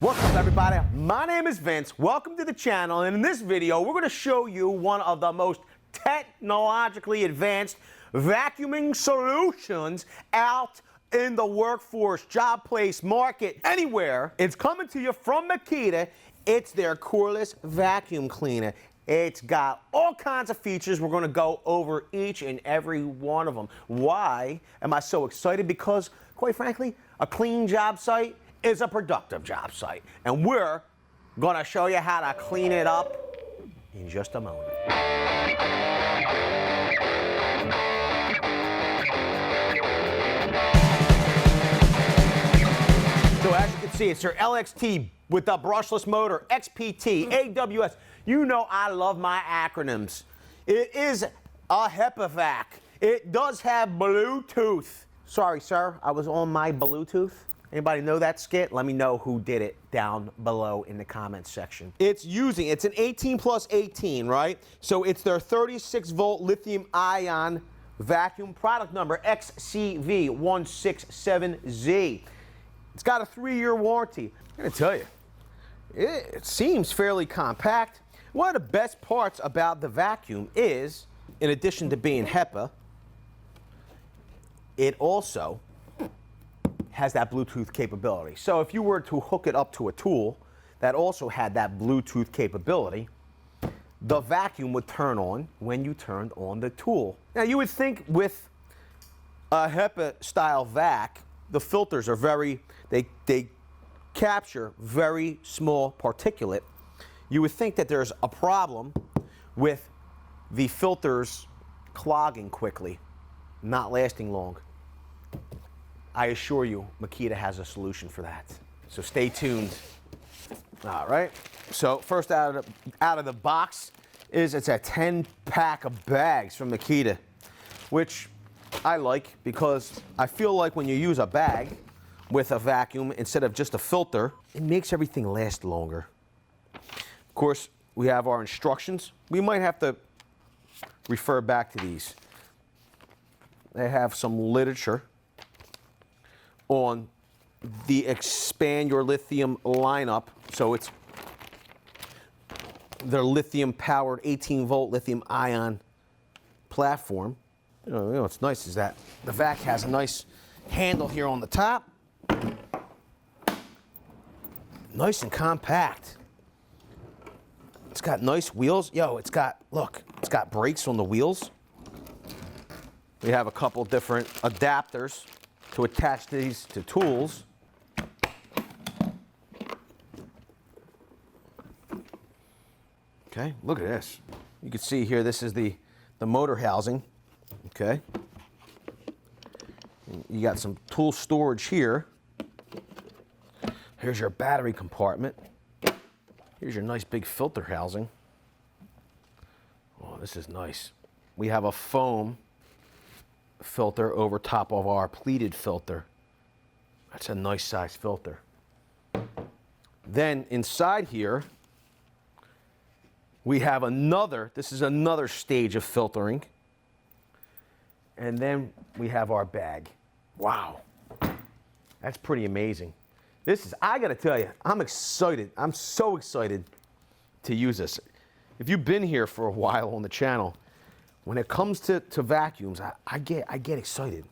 What's up, everybody? My name is Vince. Welcome to the channel, and in this video we're going to show you one of the most technologically advanced vacuuming solutions out in the workforce, job place, market, anywhere. It's coming to you from Makita. It's their cordless vacuum cleaner. It's got all kinds of features. We're going to go over each and every one of them. Why am I so excited? Because, quite frankly, a clean job site is a productive job site. And we're going to show you how to clean it up in just a moment. So as you can see, it's your LXT with the brushless motor, XPT, AWS. You know I love my acronyms. It is a HEPA vac. It does have Bluetooth. Sorry, sir, I was on my Bluetooth. Anybody know that skit? Let me know who did it down below in the comments section. It's an 18 plus 18, right? So it's their 36 volt lithium ion vacuum, product number XCV167Z. It's got a 3-year warranty. I'm gonna tell you, it seems fairly compact. One of the best parts about the vacuum is, in addition to being HEPA, it also has that Bluetooth capability. So if you were to hook it up to a tool that also had that Bluetooth capability, the vacuum would turn on when you turned on the tool. Now you would think with a HEPA style vac, the filters are they capture very small particulate. You would think that there's a problem with the filters clogging quickly, not lasting long. I assure you, Makita has a solution for that. So stay tuned. All right. So first out of the box it's a 10-pack of bags from Makita, which I like because I feel like when you use a bag with a vacuum instead of just a filter, it makes everything last longer. Of course, we have our instructions. We might have to refer back to these. They have some literature on the Expand Your Lithium lineup. So it's their lithium powered 18 volt lithium ion platform. You know what's nice is that the vac has a nice handle here on the top. Nice and compact. It's got nice wheels. It's got brakes on the wheels. We have a couple different adapters to attach these to tools. Okay, look at this. You can see here, this is the motor housing. Okay. You got some tool storage here. Here's your battery compartment. Here's your nice big filter housing. Oh, this is nice. We have a foam filter over top of our pleated filter. That's a nice size filter. Then inside here, we have this is another stage of filtering. And then we have our bag. Wow, that's pretty amazing. I gotta tell you, I'm excited. I'm so excited to use this. If you've been here for a while on the channel, when it comes to vacuums, I get excited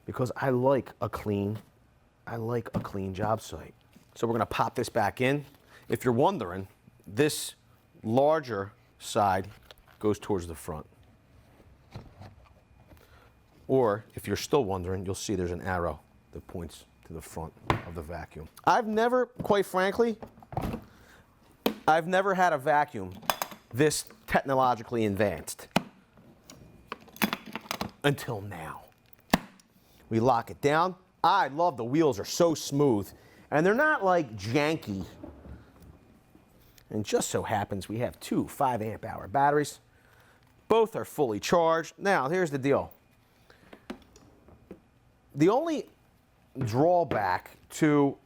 because I like a clean job site. So we're gonna pop this back in. If you're wondering, this larger side goes towards the front. Or if you're still wondering, you'll see there's an arrow that points to the front of the vacuum. Quite frankly, I've never had a vacuum this technologically advanced. Until now. We lock it down. I love the wheels are so smooth and they're not like janky. And just so happens we have two 5 amp hour batteries. Both are fully charged. Now here's the deal. The only drawback to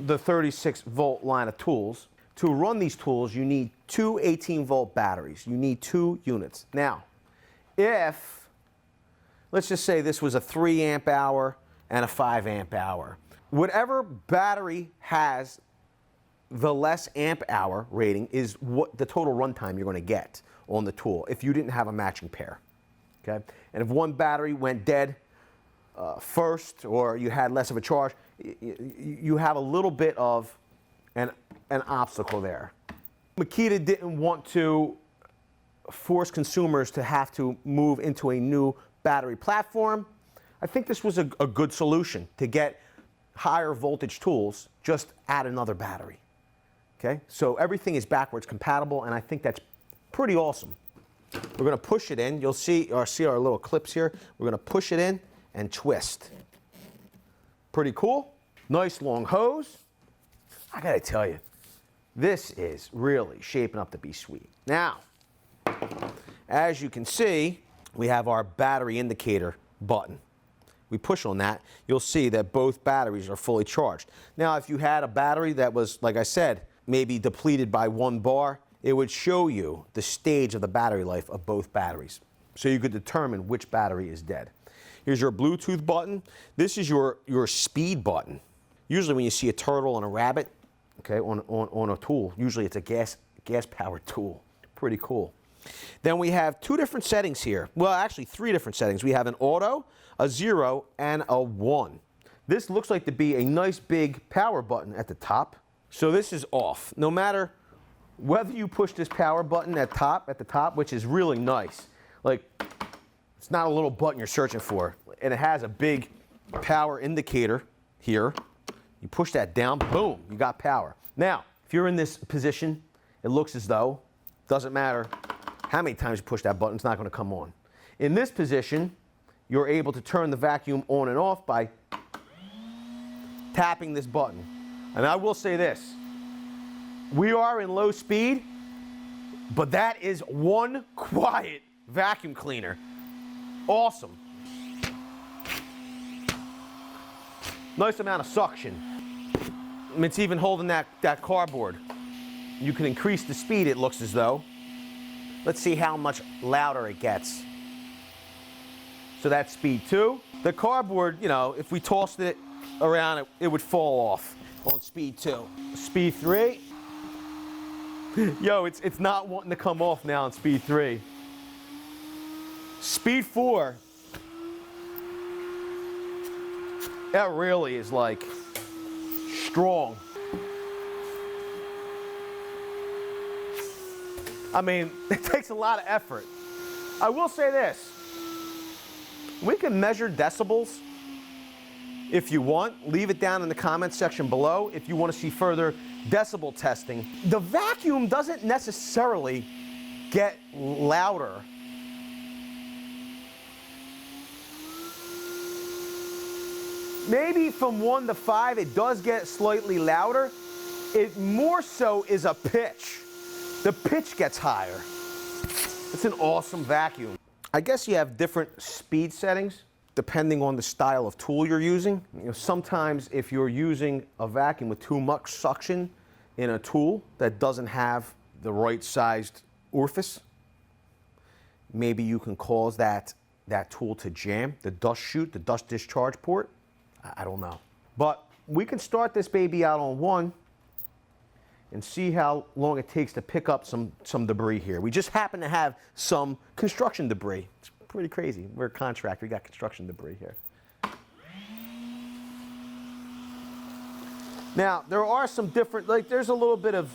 the 36 volt line of tools, to run these tools you need two 18 volt batteries. You need 2 units. Now, let's just say this was a 3 amp hour and a 5 amp hour. Whatever battery has the less amp hour rating is what the total runtime you're going to get on the tool if you didn't have a matching pair. Okay? And if one battery went dead first, or you had less of a charge, you have a little bit of an obstacle there. Makita didn't want to force consumers to have to move into a new battery platform. I think this was a good solution to get higher voltage tools. Just add another battery. Okay, so everything is backwards compatible, and I think that's pretty awesome. We're going to push it in. You'll see our little clips here. We're going to push it in and twist. Pretty cool. Nice long hose. I got to tell you, this is really shaping up to be sweet. Now, as you can see, we have our battery indicator button. We push on that, you'll see that both batteries are fully charged. Now, if you had a battery that was, like I said, maybe depleted by 1 bar, it would show you the stage of the battery life of both batteries, so you could determine which battery is dead. Here's your Bluetooth button. This is your speed button. Usually when you see a turtle and a rabbit, okay, on a tool, usually it's a gas-powered tool. Pretty cool. Then we have 2 different settings here. Well, actually 3 different settings. We have an auto, a 0, and a 1. This looks like to be a nice big power button at the top. So this is off. No matter whether you push this power button at the top, which is really nice. Like, it's not a little button you're searching for. And it has a big power indicator here. You push that down, boom, you got power. Now, if you're in this position, it looks as though, doesn't matter how many times you push that button, it's not going to come on. In this position, you're able to turn the vacuum on and off by tapping this button. And I will say this, we are in low speed, but that is one quiet vacuum cleaner. Awesome. Nice amount of suction. I mean, it's even holding that cardboard. You can increase the speed, it looks as though. Let's see how much louder it gets. So that's speed 2. The cardboard, you know, if we tossed it around, it would fall off on speed 2. Speed 3. Yo, it's not wanting to come off now on speed 3. Speed 4. That really is like strong. I mean, it takes a lot of effort. I will say this. We can measure decibels if you want. Leave it down in the comments section below if you want to see further decibel testing. The vacuum doesn't necessarily get louder. Maybe from 1 to 5 it does get slightly louder. It more so is a pitch. The pitch gets higher. It's an awesome vacuum. I guess you have different speed settings depending on the style of tool you're using. You know, sometimes if you're using a vacuum with too much suction in a tool that doesn't have the right sized orifice, maybe you can cause that tool to jam, the dust chute, the dust discharge port. I don't know. But we can start this baby out on 1 and see how long it takes to pick up some debris here. We just happen to have some construction debris. It's pretty crazy. We're a contractor, we got construction debris here. Now, there are some different, like there's a little bit of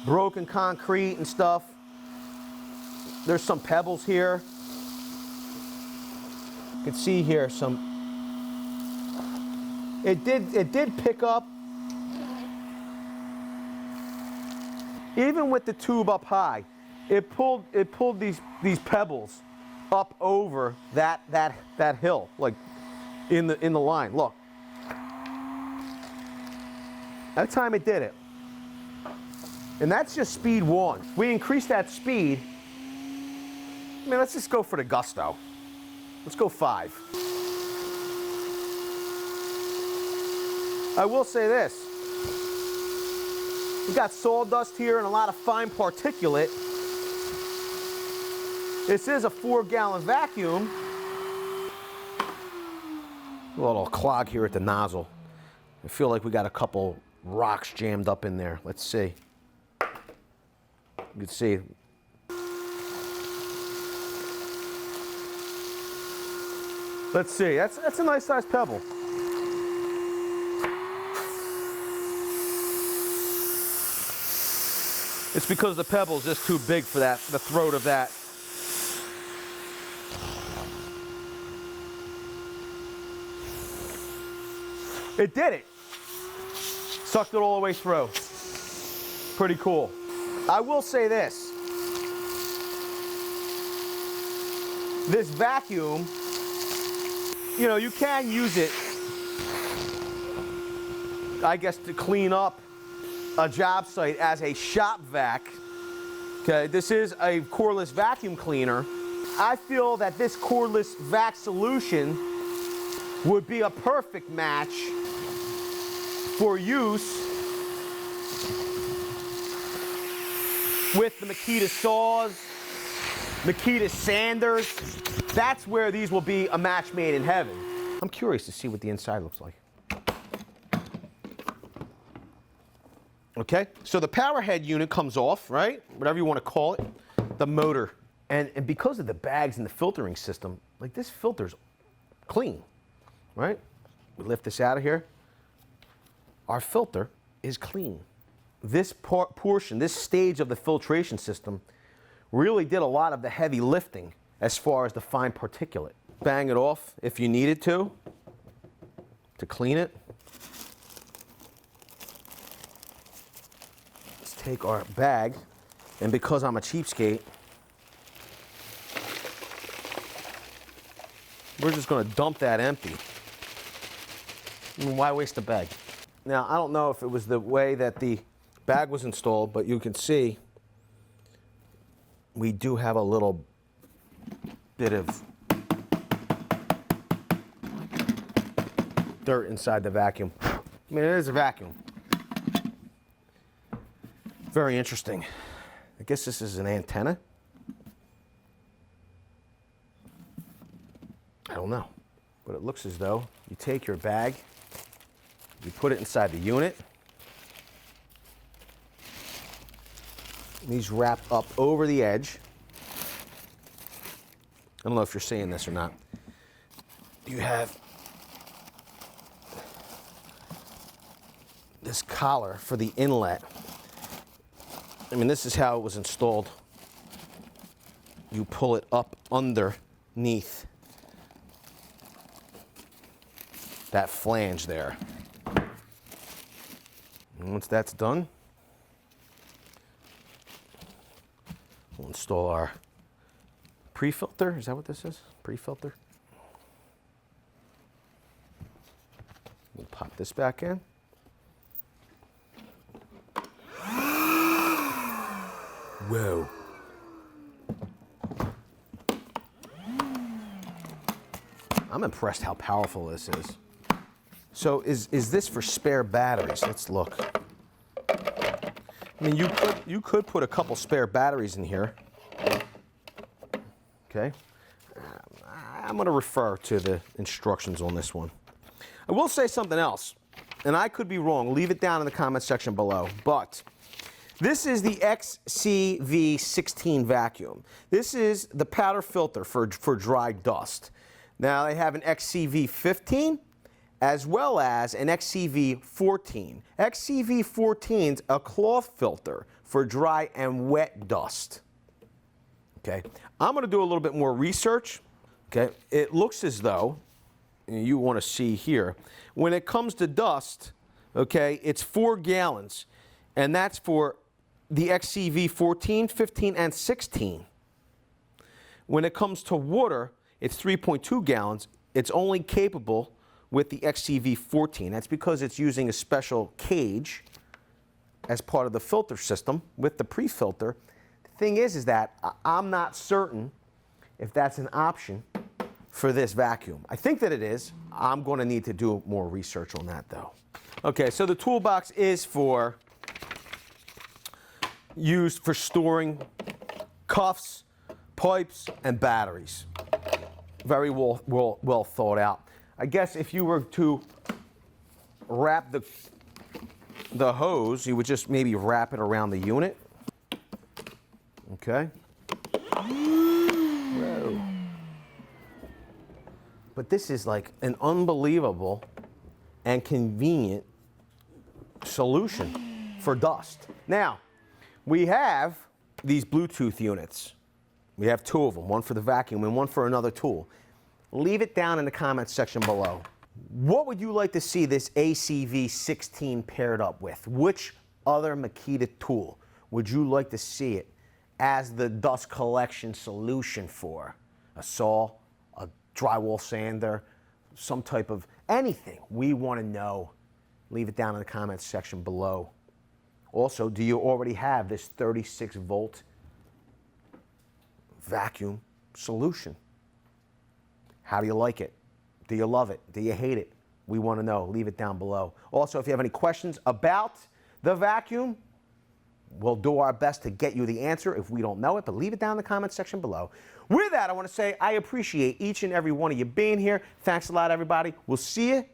broken concrete and stuff. There's some pebbles here. You can see here some, it did pick up. Even with the tube up high, it pulled these pebbles up over that hill, like in the line. Look. That time it did it. And that's just speed 1. We increase that speed. I mean, let's just go for the gusto. Let's go 5. I will say this. We've got sawdust here and a lot of fine particulate. This is a 4-gallon vacuum. A little clog here at the nozzle. I feel like we got a couple rocks jammed up in there. Let's see. You can see. Let's see, that's a nice sized pebble. It's because the pebble's just too big for that, the throat of that. It did it. Sucked it all the way through. Pretty cool. I will say this. This vacuum, you know, you can use it, I guess, to clean up a job site as a shop vac. Okay, this is a cordless vacuum cleaner. I feel that this cordless vac solution would be a perfect match for use with the MAKITA saws, MAKITA sanders. That's where these will be a match made in heaven. I'm curious to see what the inside looks like. Okay, so the power head unit comes off, right? Whatever you want to call it, the motor. And because of the bags and the filtering system, like this filter's clean, right? We lift this out of here. Our filter is clean. This portion, this stage of the filtration system really did a lot of the heavy lifting as far as the fine particulate. Bang it off if you needed to clean it. Let's take our bag, and because I'm a cheapskate, we're just gonna dump that empty. I mean, why waste a bag? Now, I don't know if it was the way that the bag was installed, but you can see we do have a little bit of dirt inside the vacuum. I mean, it is a vacuum. Very interesting. I guess this is an antenna. I don't know, but it looks as though you take your bag, you put it inside the unit. These wrap up over the edge. I don't know if you're seeing this or not. You have this collar for the inlet. I mean, this is how it was installed. You pull it up underneath that flange there. And once that's done, we'll install our pre-filter. Is that what this is? Pre-filter. We'll pop this back in. Whoa. I'm impressed how powerful this is. So is this for spare batteries? Let's look. I mean, you could put a couple spare batteries in here. Okay. I'm going to refer to the instructions on this one. I will say something else, and I could be wrong. Leave it down in the comment section below. But this is the XCV16 vacuum. This is the powder filter for dry dust. Now they have an XCV15 as well as an XCV14. XCV14's a cloth filter for dry and wet dust. Okay, I'm going to do a little bit more research. Okay, it looks as though, you want to see here, when it comes to dust, okay, it's 4 gallons, and that's for the XCV14, 15, and 16. When it comes to water, it's 3.2 gallons. It's only capable with the XCV14. That's because it's using a special cage as part of the filter system with the pre-filter. The thing is that I'm not certain if that's an option for this vacuum. I think that it is. I'm going to need to do more research on that though. Okay, so the toolbox is used for storing cuffs, pipes, and batteries. Very well thought out. I guess if you were to wrap the the hose, you would just maybe wrap it around the unit. Okay. Whoa. But this is like an unbelievable and convenient solution for dust. Now, we have these Bluetooth units. We have two of them, one for the vacuum and one for another tool. Leave it down in the comments section below. What would you like to see this ACV16 paired up with? Which other Makita tool would you like to see it as the dust collection solution for? A saw, a drywall sander, some type of anything. We want to know. Leave it down in the comments section below. Also, do you already have this 36-volt vacuum solution? How do you like it? Do you love it? Do you hate it? We want to know. Leave it down below. Also, if you have any questions about the vacuum, we'll do our best to get you the answer if we don't know it, but leave it down in the comments section below. With that, I want to say I appreciate each and every one of you being here. Thanks a lot, everybody. We'll see you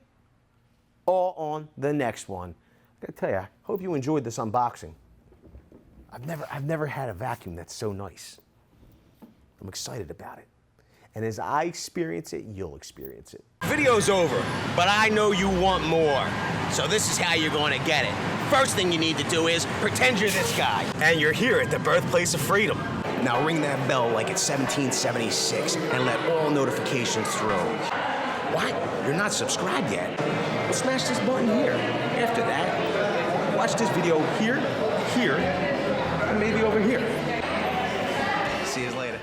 all on the next one. I gotta tell you, I hope you enjoyed this unboxing. I've never had a vacuum that's so nice. I'm excited about it. And as I experience it, you'll experience it. Video's over, but I know you want more. So this is how you're going to get it. First thing you need to do is pretend you're this guy. And you're here at the birthplace of freedom. Now ring that bell like it's 1776 and let all notifications through. What? You're not subscribed yet? Well, smash this button here. After that, watch this video here, here, and maybe over here. See you later.